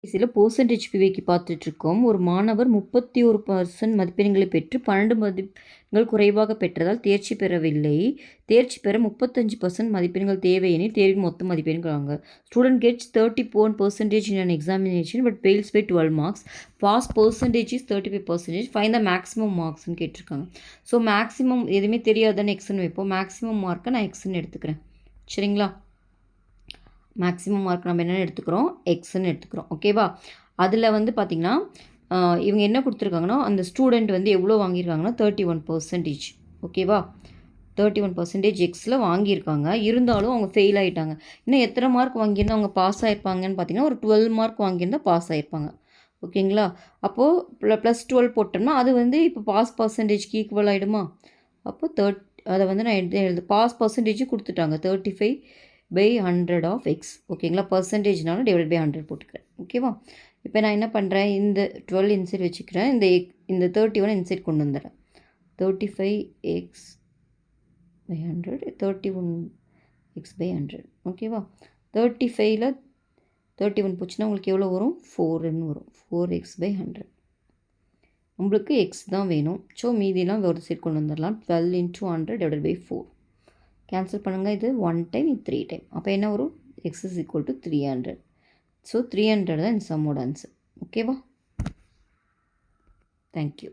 சில பெர்சன்டேஜ் பிவைக்கு பார்த்துட்ருக்கோம். ஒரு மாணவர் 31% மதிப்பெண்களை பெற்று 12 மதிப்பெண்கள் குறைவாக பெற்றதால் தேர்ச்சி பெறவில்லை. தேர்ச்சி பெற 35% மதிப்பெண்கள் தேவை எனில் தேர்வின் மொத்த மதிப்பெண்கள் வாங்க. Student gets 31% in an examination but fails by 12 marks. Pass percentage is 35%. Find the maximum marksன்னு கேட்டிருக்காங்க. ஸோ மேக்ஸிமம் எதுவுமே தெரியாதானே எக்ஸ்ன்னு வைப்போம். மேக்ஸிமம் மார்க்கை நான் எக்ஸ்ன்னு எடுத்துக்கிறேன். சரிங்களா? மேக்ஸிமம் மார்க் நம்ம என்னென்னு எடுத்துக்கிறோம், எக்ஸ்ன்னு எடுத்துக்கிறோம். ஓகேவா? அதில் வந்து பார்த்திங்கன்னா இவங்க என்ன கொடுத்துருக்காங்கன்னா, அந்த ஸ்டூடெண்ட் வந்து எவ்வளோ வாங்கியிருக்காங்கன்னா 31%. ஓகேவா? 31% எக்ஸில் வாங்கியிருக்காங்க. இருந்தாலும் அவங்க ஃபெயில் ஆகிட்டாங்க. இன்னும் எத்தனை மார்க் வாங்கியிருந்தால் அவங்க பாஸ் ஆகிருப்பாங்கன்னு பார்த்தீங்கன்னா, ஒரு 12 மார்க் வாங்கியிருந்தால் பாஸ் ஆகிருப்பாங்க. ஓகேங்களா? அப்போது +12 போட்டோம்னா அது வந்து இப்போ பாஸ் பர்சன்டேஜ்க்கு ஈக்குவல் ஆகிடுமா? அப்போது அதை வந்து நான் எழுது பாஸ் பர்சன்டேஜ் கொடுத்துட்டாங்க 35/100 ஆஃப் எக்ஸ். ஓகேங்களா? பர்சன்டேஜ்னாலும் டிவைட் பை 100 போட்டுக்கிறேன். ஓகேவா? இப்போ நான் என்ன பண்ணுறேன், இந்த 12 இன்சைட் வச்சுக்கிறேன். இந்த 31 இன்சைட் கொண்டு வந்துடுறேன். 35x/100 31x/100. ஓகேவா? 35ல் 31 போச்சுன்னா உங்களுக்கு எவ்வளோ வரும்? 4ன்னு வரும். 4x/100. உங்களுக்கு எக்ஸ் தான் வேணும். ஸோ மீதிலாம் ஒரு சைட் கொண்டு வந்துடலாம். 12 × 100 டிவைட் பை 4. கேன்சல் பண்ணுங்கள். இது 1 டைம், இது 3 டைம். அப்போ என்ன வரும்? X is equal to 300. So 300 தான் இந்த சம்மோட ஆன்சர். ஓகேவா? தேங்க்யூ.